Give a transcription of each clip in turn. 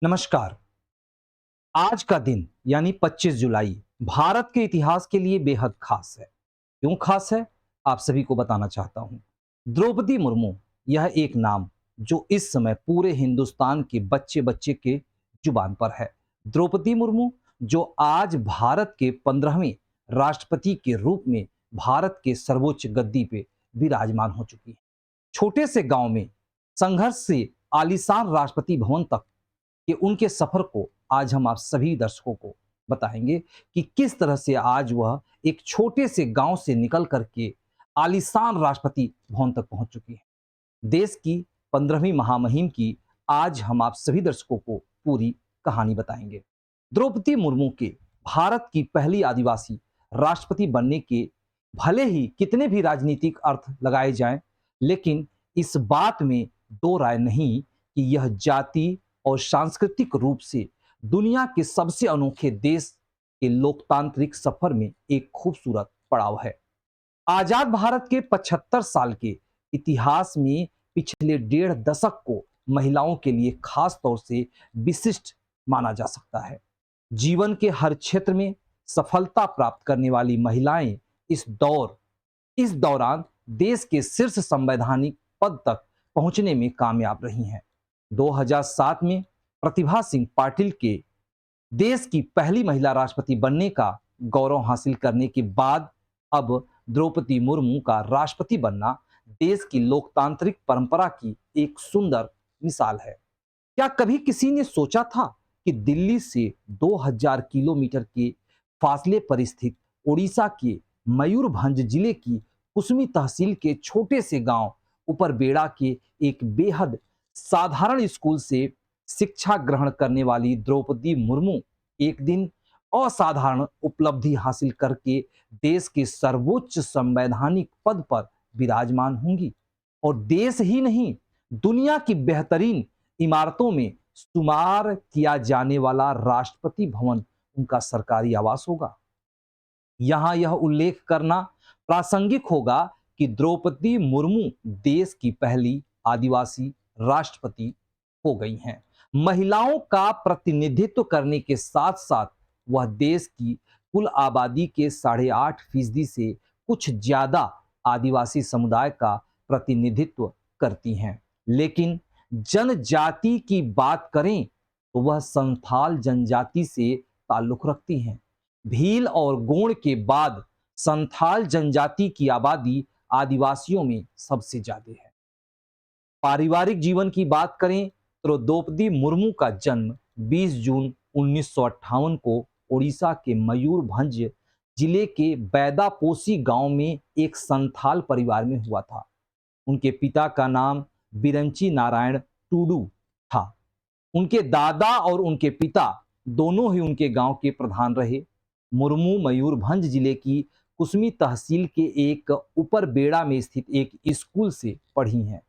नमस्कार। आज का दिन यानी 25 जुलाई भारत के इतिहास के लिए बेहद खास है। क्यों खास है? आप सभी को बताना चाहता हूं। द्रौपदी मुर्मू यह एक नाम जो इस समय पूरे हिंदुस्तान के बच्चे बच्चे के जुबान पर है। द्रौपदी मुर्मू जो आज भारत के 15वें राष्ट्रपति के रूप में भारत के सर्वोच्च गद्दी पे विराजमान हो चुकी है। छोटे से गांव में संघर्ष से आलीशान राष्ट्रपति भवन तक कि उनके सफर को आज हम आप सभी दर्शकों को बताएंगे कि किस तरह से आज वह एक छोटे से गांव से निकल करके आलीशान राष्ट्रपति भवन तक पहुंच चुकी है। देश की 15वीं महामहिम की आज हम आप सभी दर्शकों को पूरी कहानी बताएंगे। द्रौपदी मुर्मू के भारत की पहली आदिवासी राष्ट्रपति बनने के भले ही कितने भी राजनीतिक अर्थ लगाए जाएं, लेकिन इस बात में दो राय नहीं कि यह जाति और सांस्कृतिक रूप से दुनिया के सबसे अनोखे देश के लोकतांत्रिक सफर में एक खूबसूरत पड़ाव है। आजाद भारत के 75 साल के इतिहास में पिछले डेढ़ दशक को महिलाओं के लिए खास तौर से विशिष्ट माना जा सकता है। जीवन के हर क्षेत्र में सफलता प्राप्त करने वाली महिलाएं इस दौरान देश के शीर्ष संवैधानिक पद तक पहुंचने में कामयाब रही हैं। 2007 में प्रतिभा सिंह पाटिल के देश की पहली महिला राष्ट्रपति बनने का गौरव हासिल करने के बाद अब द्रौपदी मुर्मू का राष्ट्रपति बनना देश की लोकतांत्रिक परंपरा की एक सुंदर मिसाल है। क्या कभी किसी ने सोचा था कि दिल्ली से 2000 किलोमीटर के फासले पर स्थित उड़ीसा के मयूरभंज जिले की कुसमी तहसील के छोटे से गांव ऊपरबेड़ा के एक बेहद साधारण स्कूल से शिक्षा ग्रहण करने वाली द्रौपदी मुर्मू एक दिन असाधारण उपलब्धि हासिल करके देश के सर्वोच्च संवैधानिक पद पर विराजमान होंगी और देश ही नहीं दुनिया की बेहतरीन इमारतों में शुमार किया जाने वाला राष्ट्रपति भवन उनका सरकारी आवास होगा। यहां यह उल्लेख करना प्रासंगिक होगा कि द्रौपदी मुर्मू देश की पहली आदिवासी राष्ट्रपति हो गई हैं। महिलाओं का प्रतिनिधित्व करने के साथ साथ वह देश की कुल आबादी के 8.5% से कुछ ज्यादा आदिवासी समुदाय का प्रतिनिधित्व करती हैं। लेकिन जनजाति की बात करें तो वह संथाल जनजाति से ताल्लुक रखती हैं। भील और गोंड के बाद संथाल जनजाति की आबादी आदिवासियों में सबसे ज्यादा है। पारिवारिक जीवन की बात करें तो द्रौपदी मुर्मू का जन्म 20 जून 1958 को उड़ीसा के मयूरभंज जिले के बैदापोसी गांव में एक संथाल परिवार में हुआ था। उनके पिता का नाम बिरंची नारायण टूडू था। उनके दादा और उनके पिता दोनों ही उनके गांव के प्रधान रहे। मुर्मू मयूरभंज जिले की कुसमी तहसील के एक ऊपरबेड़ा में स्थित एक स्कूल से पढ़ी हैं।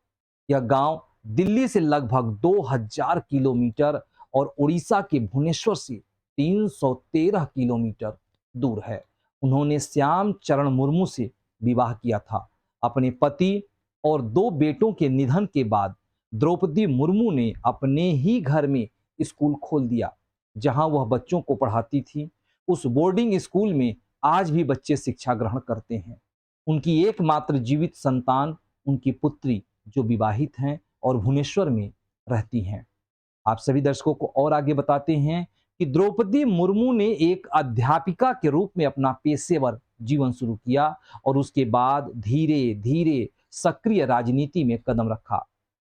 यह गांव दिल्ली से लगभग 2000 किलोमीटर और उड़ीसा के भुवनेश्वर से 313 किलोमीटर दूर है। उन्होंने श्याम चरण मुर्मू से विवाह किया था। अपने पति और दो बेटों के निधन के बाद द्रौपदी मुर्मू ने अपने ही घर में स्कूल खोल दिया, जहां वह बच्चों को पढ़ाती थी। उस बोर्डिंग स्कूल में आज भी बच्चे शिक्षा ग्रहण करते हैं। उनकी एकमात्र जीवित संतान उनकी पुत्री जो विवाहित हैं और भुवनेश्वर में रहती हैं। आप सभी दर्शकों को और आगे बताते हैं कि द्रौपदी मुर्मू ने एक अध्यापिका के रूप में अपना पेशेवर जीवन शुरू किया और उसके बाद धीरे धीरे सक्रिय राजनीति में कदम रखा।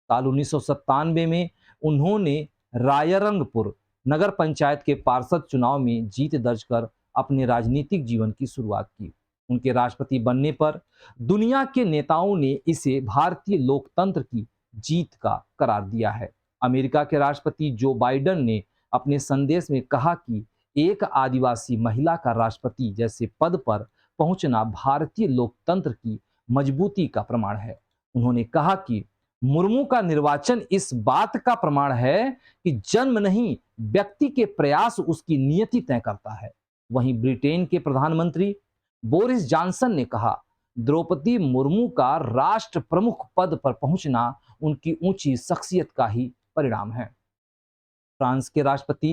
साल 1997 में उन्होंने रायरंगपुर नगर पंचायत के पार्षद चुनाव में जीत दर्ज कर अपने राजनीतिक जीवन की शुरुआत की। उनके राष्ट्रपति बनने पर दुनिया के नेताओं ने इसे भारतीय लोकतंत्र की जीत का करार दिया है। अमेरिका के राष्ट्रपति जो बाइडेन ने अपने संदेश में कहा कि एक आदिवासी महिला का राष्ट्रपति जैसे पद पर पहुंचना भारतीय लोकतंत्र की मजबूती का प्रमाण है। उन्होंने कहा कि मुर्मू का निर्वाचन इस बात का प्रमाण है कि जन्म नहीं, व्यक्ति के प्रयास उसकी नियति तय करता है। वहीं ब्रिटेन के प्रधानमंत्री बोरिस जॉनसन ने कहा, द्रौपदी मुर्मू का राष्ट्र प्रमुख पद पर पहुंचना उनकी ऊंची शख्सियत का ही परिणाम है। फ्रांस के राष्ट्रपति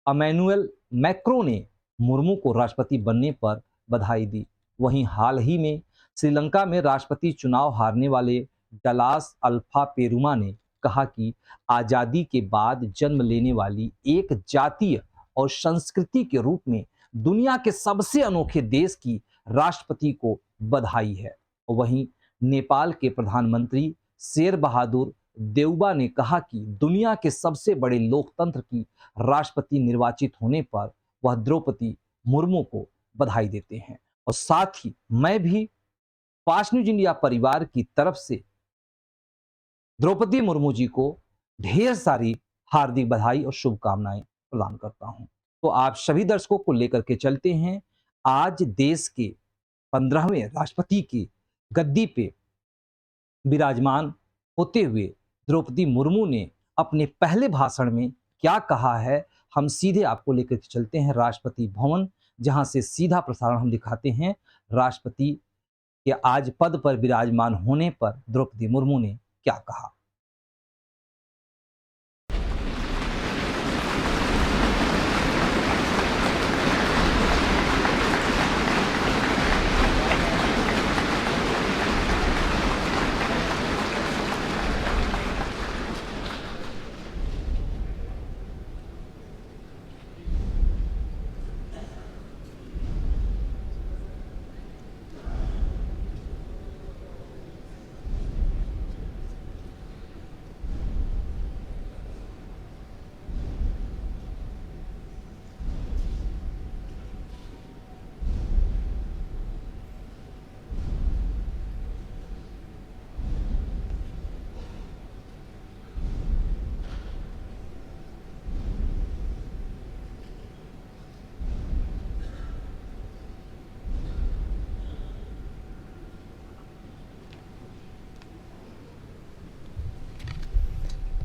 इमैनुअल मैक्रों ने मुर्मू को राष्ट्रपति बनने पर बधाई दी। वहीं हाल ही में श्रीलंका में राष्ट्रपति चुनाव हारने वाले डलास अल्फा पेरुमा ने कहा कि आजादी के बाद जन्म लेने वाली एक जातीय और संस्कृति के रूप में दुनिया के सबसे अनोखे देश की राष्ट्रपति को बधाई है। वहीं नेपाल के प्रधानमंत्री शेर बहादुर देउबा ने कहा कि दुनिया के सबसे बड़े लोकतंत्र की राष्ट्रपति निर्वाचित होने पर वह द्रौपदी मुर्मू को बधाई देते हैं। और साथ ही मैं भी फास्ट न्यूज इंडिया परिवार की तरफ से द्रौपदी मुर्मू जी को ढेर सारी हार्दिक बधाई और शुभकामनाएं प्रदान करता हूं। तो आप सभी दर्शकों को लेकर के चलते हैं आज देश के 15वें राष्ट्रपति की गद्दी पे विराजमान होते हुए द्रौपदी मुर्मू ने अपने पहले भाषण में क्या कहा है। हम सीधे आपको लेकर के चलते हैं राष्ट्रपति भवन, जहां से सीधा प्रसारण हम दिखाते हैं राष्ट्रपति के आज पद पर विराजमान होने पर द्रौपदी मुर्मू ने क्या कहा।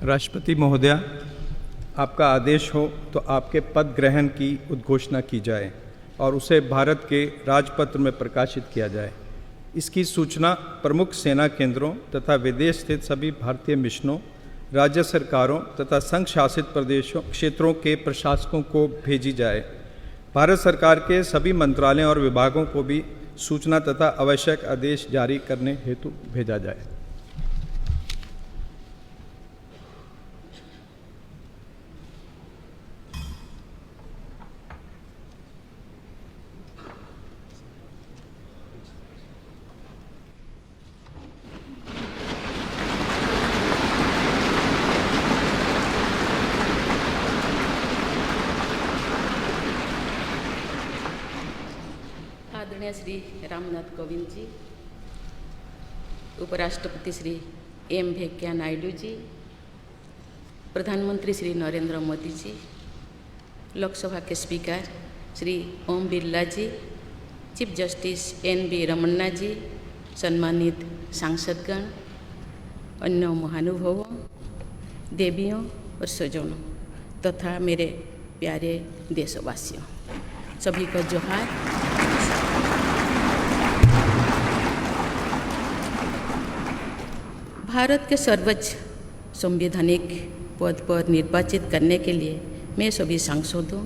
राष्ट्रपति महोदया, आपका आदेश हो तो आपके पद ग्रहण की उद्घोषणा की जाए और उसे भारत के राजपत्र में प्रकाशित किया जाए। इसकी सूचना प्रमुख सेना केंद्रों तथा विदेश स्थित सभी भारतीय मिशनों, राज्य सरकारों तथा संघ शासित प्रदेशों क्षेत्रों के प्रशासकों को भेजी जाए। भारत सरकार के सभी मंत्रालयों और विभागों को भी सूचना तथा आवश्यक आदेश जारी करने हेतु भेजा जाए। आदरणीय श्री रामनाथ कोविंद जी, उपराष्ट्रपति श्री एम वेंकैया नायडू जी, प्रधानमंत्री श्री नरेंद्र मोदी जी, लोकसभा के स्पीकर श्री ओम बिरला जी, चीफ जस्टिस एन.वी. रमन्ना जी, सम्मानित सांसदगण, अन्य महानुभावों, देवियों और स्वजनों तथा मेरे प्यारे देशवासियों, सभी को जोहार। भारत के सर्वोच्च संवैधानिक पद पर निर्वाचित करने के लिए मैं सभी सांसदों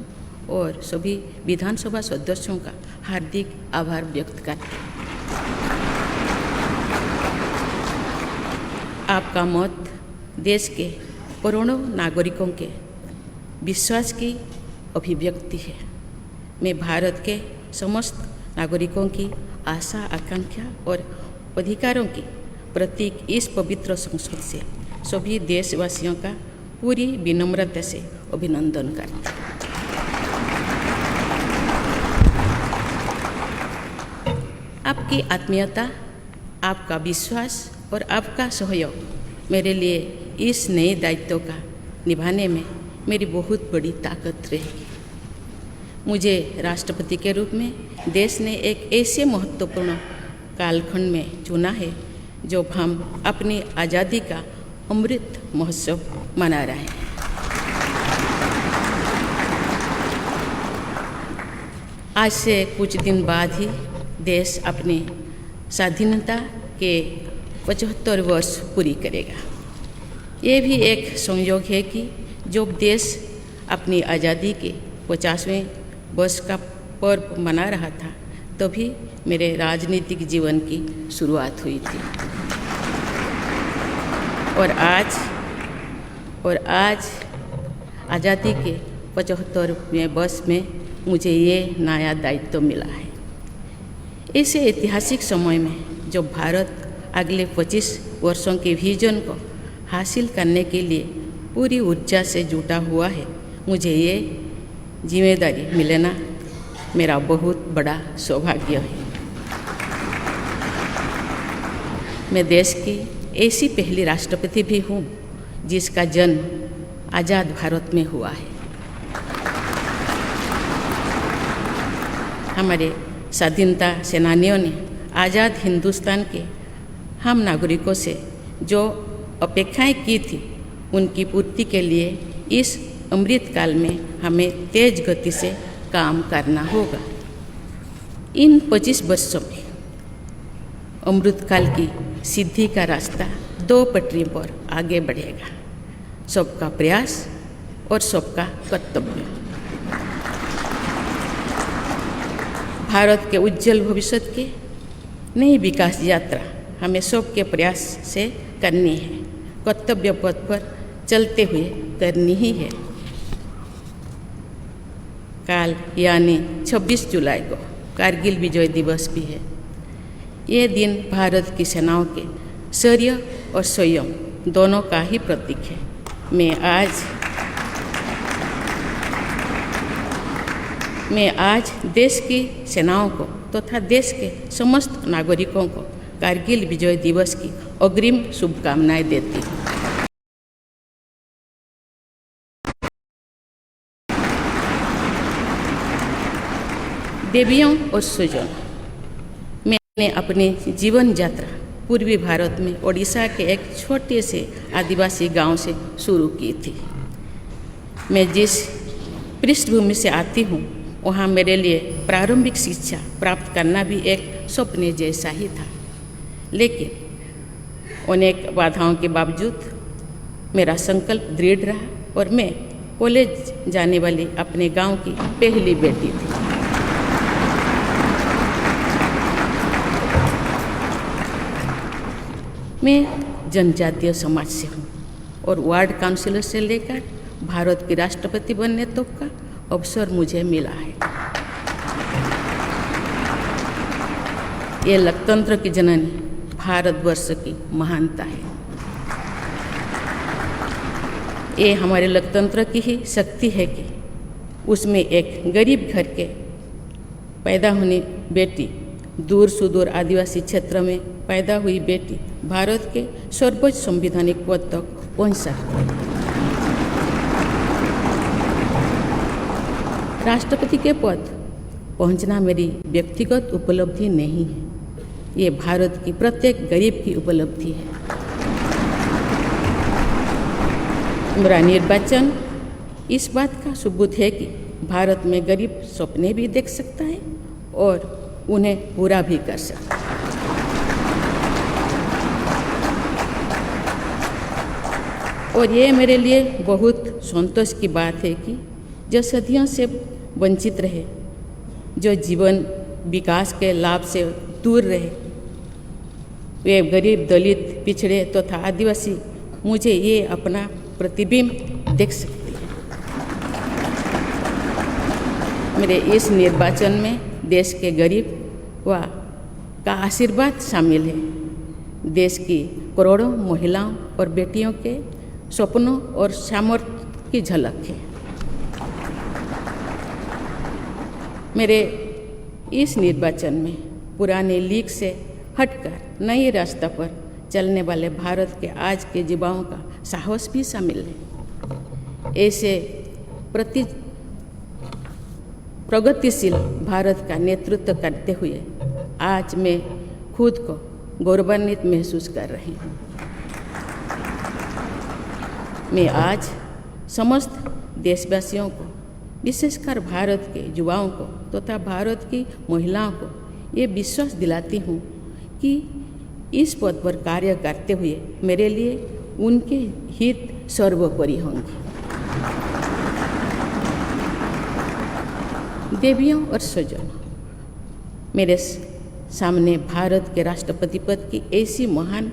और सभी विधानसभा सदस्यों का हार्दिक आभार व्यक्त करती हूँ। आपका मत देश के करोड़ों नागरिकों के विश्वास की अभिव्यक्ति है। मैं भारत के समस्त नागरिकों की आशा, आकांक्षा और अधिकारों की प्रतीक इस पवित्र संसद से सभी देशवासियों का पूरी विनम्रता से अभिनंदन करती हूँ। आपकी आत्मीयता, आपका विश्वास और आपका सहयोग मेरे लिए इस नए दायित्व का निभाने में मेरी बहुत बड़ी ताकत रहेगी। मुझे राष्ट्रपति के रूप में देश ने एक ऐसे महत्वपूर्ण कालखंड में चुना है जब हम अपनी आज़ादी का अमृत महोत्सव मना रहे हैं। आज से कुछ दिन बाद ही देश अपनी स्वाधीनता के 75 वर्ष पूरी करेगा। ये भी एक संयोग है कि जब देश अपनी आज़ादी के 50वें वर्ष का पर्व मना रहा था तभी मेरे राजनीतिक जीवन की शुरुआत हुई थी। और आज आज़ादी के 75वें वर्ष में मुझे ये नया दायित्व मिला है। ऐसे ऐतिहासिक समय में जब भारत अगले 25 वर्षों के विजन को हासिल करने के लिए पूरी ऊर्जा से जुटा हुआ है, मुझे ये जिम्मेदारी मिलना मेरा बहुत बड़ा सौभाग्य है। मैं देश की ऐसी पहली राष्ट्रपति भी हूँ जिसका जन्म आज़ाद भारत में हुआ है। हमारे स्वाधीनता सेनानियों ने आज़ाद हिंदुस्तान के हम नागरिकों से जो अपेक्षाएं की थी उनकी पूर्ति के लिए इस अमृत काल में हमें तेज गति से काम करना होगा। इन 25 वर्षों में अमृत काल की सिद्धि का रास्ता 2 पटरी पर आगे बढ़ेगा, सबका प्रयास और सबका कर्तव्य। भारत के उज्जवल भविष्य की नई विकास यात्रा हमें सबके प्रयास से करनी है, कर्तव्य पथ पर चलते हुए करनी ही है। कल यानी 26 जुलाई को कारगिल विजय दिवस भी है। ये दिन भारत की सेनाओं के शौर्य और संयम दोनों का ही प्रतीक है। मैं आज देश की सेनाओं को तथा देश के समस्त नागरिकों को कारगिल विजय दिवस की अग्रिम शुभकामनाएं देती हूँ। देवियों और स्वजनों, मैंने अपनी जीवन यात्रा पूर्वी भारत में ओडिशा के एक छोटे से आदिवासी गांव से शुरू की थी। मैं जिस पृष्ठभूमि से आती हूँ वहाँ मेरे लिए प्रारंभिक शिक्षा प्राप्त करना भी एक सपने जैसा ही था, लेकिन अनेक बाधाओं के बावजूद मेरा संकल्प दृढ़ रहा और मैं कॉलेज जाने वाली अपने गांव की पहली बेटी थी। मैं जनजातीय समाज से हूँ और वार्ड काउंसिलर से लेकर भारत की राष्ट्रपति बनने तक का अवसर मुझे मिला है। ये लोकतंत्र की जननी भारतवर्ष की महानता है। ये हमारे लोकतंत्र की ही शक्ति है कि उसमें एक गरीब घर के पैदा होने बेटी, दूर सुदूर आदिवासी क्षेत्र में पैदा हुई बेटी भारत के सर्वोच्च संवैधानिक पद तक पहुंच सकती है। राष्ट्रपति के पद पहुंचना मेरी व्यक्तिगत उपलब्धि नहीं है, ये भारत की प्रत्येक गरीब की उपलब्धि है। मेरा निर्वाचन इस बात का सबूत है कि भारत में गरीब सपने भी देख सकता है और उन्हें पूरा भी कर सकता है। और ये मेरे लिए बहुत संतोष की बात है कि जो सदियों से वंचित रहे, जो जीवन विकास के लाभ से दूर रहे, वे गरीब, दलित, पिछड़े तथा आदिवासी मुझे ये अपना प्रतिबिंब देख सकते हैं। मेरे इस निर्वाचन में देश के गरीब व का आशीर्वाद शामिल है। देश की करोड़ों महिलाओं और बेटियों के सपनों और सामर्थ्य की झलक है। मेरे इस निर्वाचन में पुराने लीग से हटकर नए रास्ते पर चलने वाले भारत के आज के युवाओं का साहस भी शामिल है। ऐसे प्रगतिशील भारत का नेतृत्व करते हुए आज मैं खुद को गौरवान्वित महसूस कर रही हूँ। मैं आज समस्त देशवासियों को, विशेषकर भारत के युवाओं को तथा भारत की महिलाओं को ये विश्वास दिलाती हूँ कि इस पद पर कार्य करते हुए मेरे लिए उनके हित सर्वोपरि होंगे। देवियों और स्वजनों, मेरे सामने भारत के राष्ट्रपति पद की ऐसी महान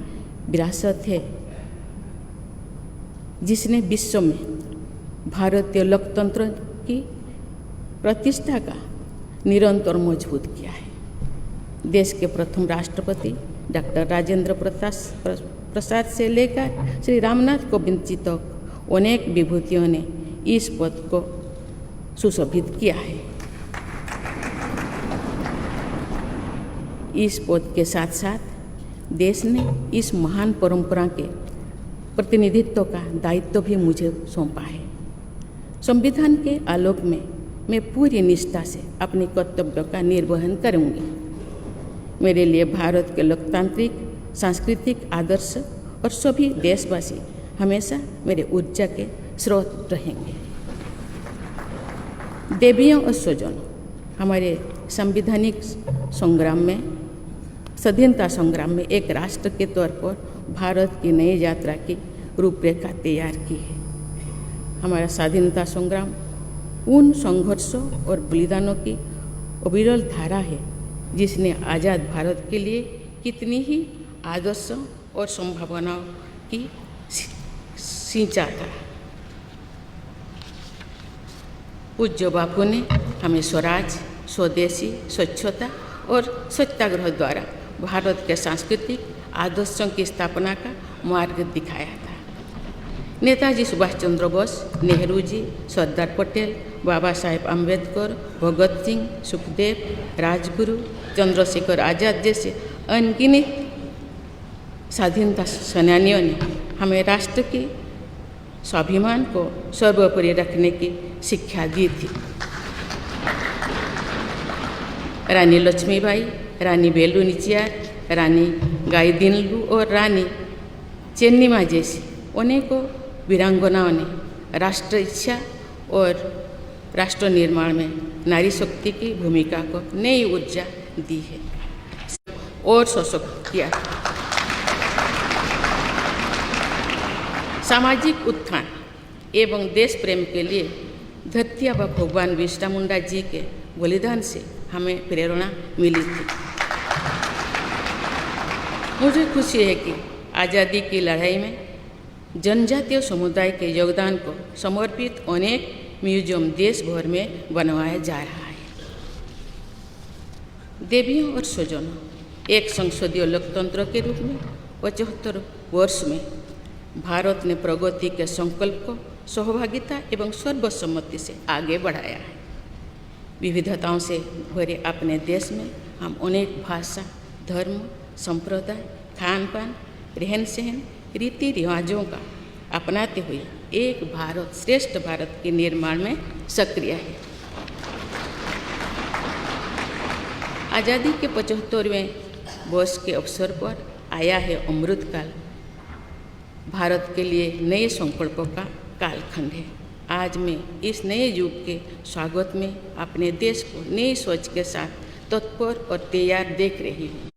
विरासत है जिसने विश्व में भारतीय लोकतंत्र की प्रतिष्ठा का निरंतर मजबूत किया है। देश के प्रथम राष्ट्रपति डॉक्टर राजेंद्र प्रसाद से लेकर श्री रामनाथ कोविंद जी तक अनेक विभूतियों ने इस पद को सुशोभित किया है। इस पद के साथ साथ देश ने इस महान परंपरा के प्रतिनिधित्व का दायित्व भी मुझे सौंपा है। संविधान के आलोक में मैं पूरी निष्ठा से अपने कर्तव्यों का निर्वहन करूंगी। मेरे लिए भारत के लोकतांत्रिक सांस्कृतिक आदर्श और सभी देशवासी हमेशा मेरे ऊर्जा के स्रोत रहेंगे। देवियों और स्वजनों, हमारे संवैधानिक संग्राम में, स्वाधीनता संग्राम में एक राष्ट्र के तौर पर भारत की नई यात्रा की रूपरेखा तैयार की है। हमारा स्वाधीनता संग्राम उन संघर्षों और बलिदानों की अविरल धारा है जिसने आज़ाद भारत के लिए कितनी ही आदर्शों और संभावनाओं की सिंचा था। पूज्य बापू ने हमें स्वराज, स्वदेशी, स्वच्छता और सत्याग्रह द्वारा भारत के सांस्कृतिक आदर्शों की स्थापना का मार्ग दिखाया था। नेताजी सुभाष चंद्र बोस, नेहरू जी, सरदार पटेल, बाबा साहेब अम्बेडकर, भगत सिंह, सुखदेव, राजगुरु, चंद्रशेखर आज़ाद जैसे अनगिनत स्वाधीनता सेनानियों ने हमें राष्ट्र के स्वाभिमान को सर्वोपरि रखने की शिक्षा दी थी। रानी लक्ष्मीबाई, रानी वेलु नाचियार, रानी गाइदिन्लु और रानी चेन्निमा जैसी अनेकों वीरांगनाओं ने राष्ट्र इच्छा और राष्ट्र निर्माण में नारी शक्ति की भूमिका को नई ऊर्जा दी है और सशक्त किया। सामाजिक उत्थान एवं देश प्रेम के लिए धरती आबा भगवान बिरसा मुंडा जी के बलिदान से हमें प्रेरणा मिली थी। मुझे खुशी है कि आज़ादी की लड़ाई में जनजातीय समुदाय के योगदान को समर्पित अनेक म्यूजियम देश भर में बनवाया जा रहा है। देवियों और स्वजनों, एक संसदीय लोकतंत्र के रूप में 75 वर्ष में भारत ने प्रगति के संकल्प को सहभागिता एवं सर्वसम्मति से आगे बढ़ाया है। विविधताओं से भरे अपने देश में हम अनेक भाषा, धर्म, संप्रदाय, खान पान, रहन सहन, रीति रिवाजों का अपनाते हुए एक भारत श्रेष्ठ भारत के निर्माण में सक्रिय है। आज़ादी के 75वें वर्ष के अवसर पर आया है अमृतकाल। भारत के लिए नए संकल्पों का कालखंड है। आज मैं इस नए युग के स्वागत में अपने देश को नई सोच के साथ तत्पर और तैयार देख रही हूँ।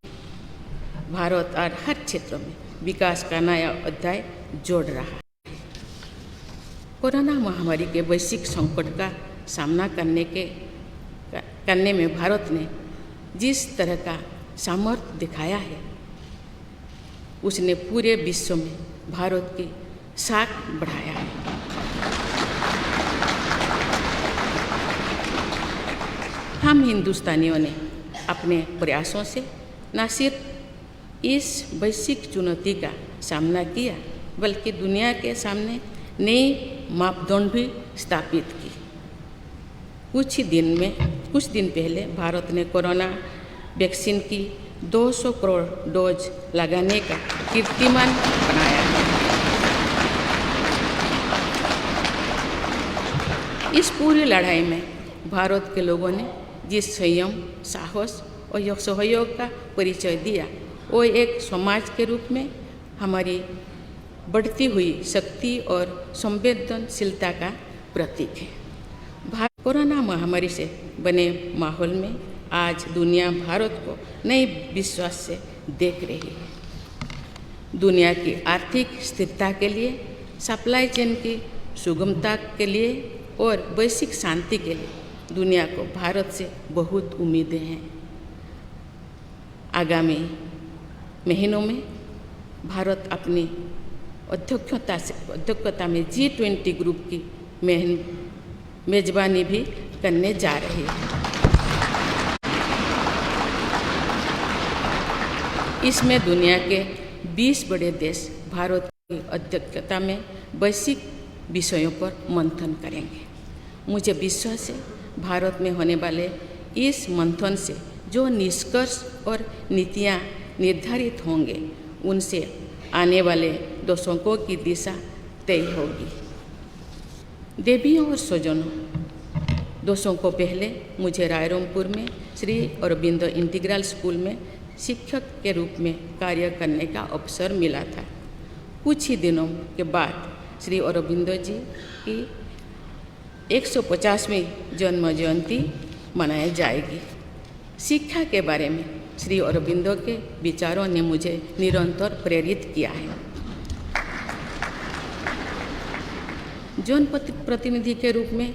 भारत और हर क्षेत्र में विकास का नया अध्याय जोड़ रहा है। कोरोना महामारी के वैश्विक संकट का सामना करने में भारत ने जिस तरह का सामर्थ्य दिखाया है, उसने पूरे विश्व में भारत की साख बढ़ाया है। हम हिंदुस्तानियों ने अपने प्रयासों से न सिर्फ इस वैश्विक चुनौती का सामना किया, बल्कि दुनिया के सामने नई मापदंड भी स्थापित की। कुछ दिन पहले भारत ने कोरोना वैक्सीन की 200 करोड़ डोज लगाने का कीर्तिमान बनाया है। इस पूरी लड़ाई में भारत के लोगों ने जिस संयम, साहस और सहयोग का परिचय दिया, वो एक समाज के रूप में हमारी बढ़ती हुई शक्ति और संवेदनशीलता का प्रतीक है। कोरोना महामारी से बने माहौल में आज दुनिया भारत को नए विश्वास से देख रही है। दुनिया की आर्थिक स्थिरता के लिए, सप्लाई चेन की सुगमता के लिए और वैश्विक शांति के लिए दुनिया को भारत से बहुत उम्मीदें हैं। आगामी महीनों में भारत अपनी अध्यक्षता में G20 ग्रुप की मेजबानी भी करने जा रही है। इसमें दुनिया के 20 बड़े देश भारत की अध्यक्षता में वैश्विक विषयों पर मंथन करेंगे। मुझे विश्वास है भारत में होने वाले इस मंथन से जो निष्कर्ष और नीतियाँ निर्धारित होंगे उनसे आने वाले दशकों की दिशा तय होगी। देवियों और स्वजनों, दशकों पहले मुझे रायरंगपुर में श्री अरबिंदो इंटीग्रल स्कूल में शिक्षक के रूप में कार्य करने का अवसर मिला था। कुछ ही दिनों के बाद श्री अरबिंदो जी की 150वीं जन्म जयंती मनाई जाएगी। शिक्षा के बारे में श्री अरबिंदो के विचारों ने मुझे निरंतर प्रेरित किया है। जन प्रतिनिधि के रूप में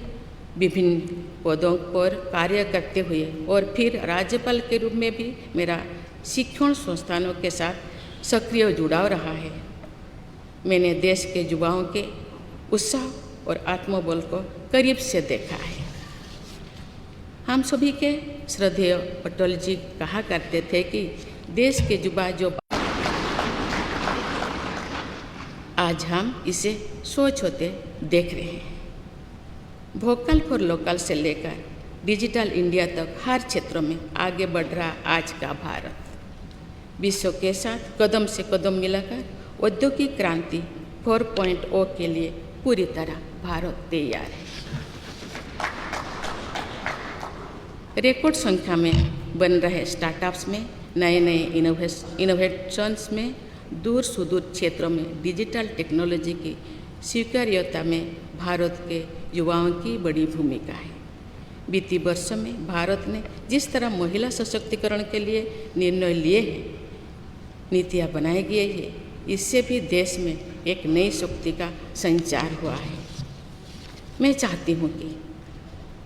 विभिन्न पदों पर कार्य करते हुए और फिर राज्यपाल के रूप में भी मेरा शिक्षण संस्थानों के साथ सक्रिय जुड़ाव रहा है। मैंने देश के युवाओं के उत्साह और आत्मबल को करीब से देखा है। हम सभी के श्रद्धेय अटल जी कहा करते थे कि देश के युवा जो आज हम इसे सोच होते देख रहे हैं। वोकल फॉर लोकल से लेकर डिजिटल इंडिया तक हर क्षेत्र में आगे बढ़ रहा आज का भारत विश्व के साथ कदम से कदम मिलाकर औद्योगिक क्रांति 4.0 के लिए पूरी तरह भारत तैयार है। रिकॉर्ड संख्या में बन रहे स्टार्टअप्स में नए इनोवेशंस में दूर सुदूर क्षेत्रों में डिजिटल टेक्नोलॉजी की स्वीकार्यता में भारत के युवाओं की बड़ी भूमिका है। बीती वर्षों में भारत ने जिस तरह महिला सशक्तिकरण के लिए निर्णय लिए हैं, नीतियाँ बनाई गई है, इससे भी देश में एक नई शक्ति का संचार हुआ है। मैं चाहती हूँ कि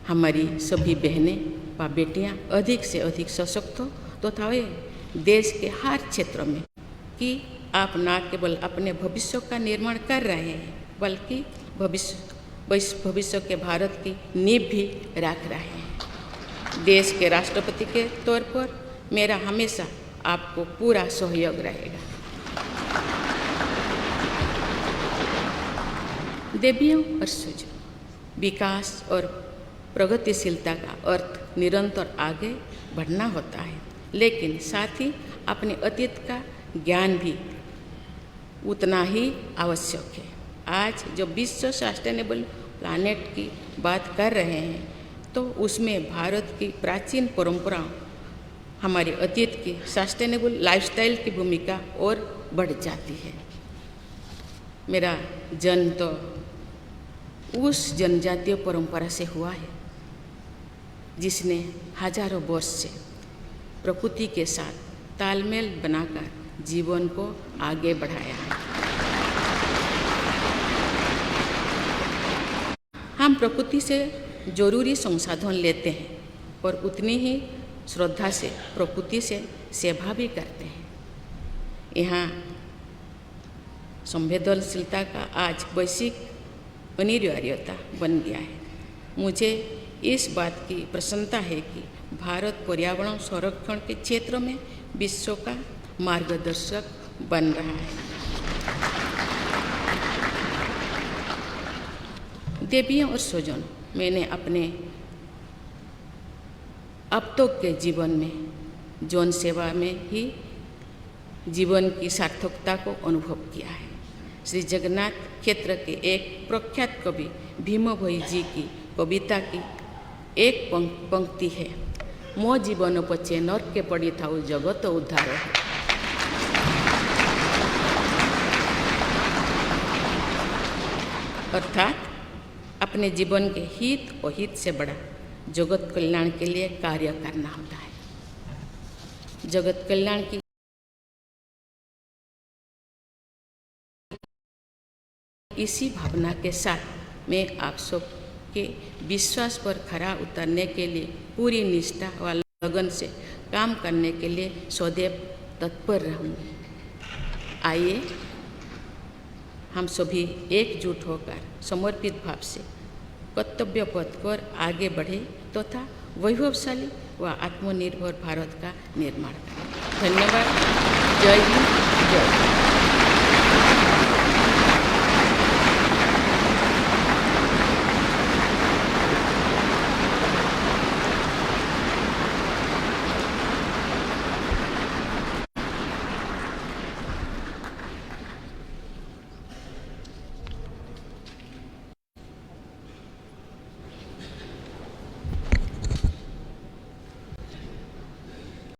हमारी सभी बहनें व बेटियाँ अधिक से अधिक सशक्त हो तथा वे देश के हर क्षेत्र में कि आप न केवल अपने भविष्य का निर्माण कर रहे हैं बल्कि भविष्य के भारत की नींव भी रख रहे हैं। देश के राष्ट्रपति के तौर पर मेरा हमेशा आपको पूरा सहयोग रहेगा। देवियों और स्वजनों, विकास और प्रगतिशीलता का अर्थ निरंतर आगे बढ़ना होता है, लेकिन साथ ही अपने अतीत का ज्ञान भी उतना ही आवश्यक है। आज जब विश्व सस्टेनेबल प्लानेट की बात कर रहे हैं तो उसमें भारत की प्राचीन परंपराओं, हमारे अतीत की सस्टेनेबल लाइफस्टाइल की भूमिका और बढ़ जाती है। मेरा जन्म तो उस जनजातीय परंपरा से हुआ है जिसने हजारों वर्ष से प्रकृति के साथ तालमेल बनाकर जीवन को आगे बढ़ाया है। हम प्रकृति से जरूरी संसाधन लेते हैं और उतनी ही श्रद्धा से प्रकृति से सेवा भी करते हैं। यहाँ संवेदनशीलता का आज वैश्विक अनिवार्यता बन गया है। मुझे इस बात की प्रसन्नता है कि भारत पर्यावरण संरक्षण के क्षेत्र में विश्व का मार्गदर्शक बन रहा है। देवियों और स्वजन, मैंने अपने अब तक के जीवन में जौन सेवा में ही जीवन की सार्थकता को अनुभव किया है। श्री जगन्नाथ क्षेत्र के एक प्रख्यात कवि भीम भोई जी की कविता की एक पंक्ति है, मो जीवन पछे नरके पड़ी थाउ जगत उद्धार। अर्थात अपने जीवन के हित और हित से बड़ा जगत कल्याण के लिए कार्य करना होता है। जगत कल्याण की इसी भावना के साथ मैं आप सब के विश्वास पर खरा उतरने के लिए पूरी निष्ठा व लगन से काम करने के लिए सदैव तत्पर रहूँगी। आइए हम सभी एकजुट होकर समर्पित भाव से कर्तव्य पथ पर आगे बढ़े तथा वैभवशाली व आत्मनिर्भर भारत का निर्माण करें। धन्यवाद। जय हिंद, जय भारत।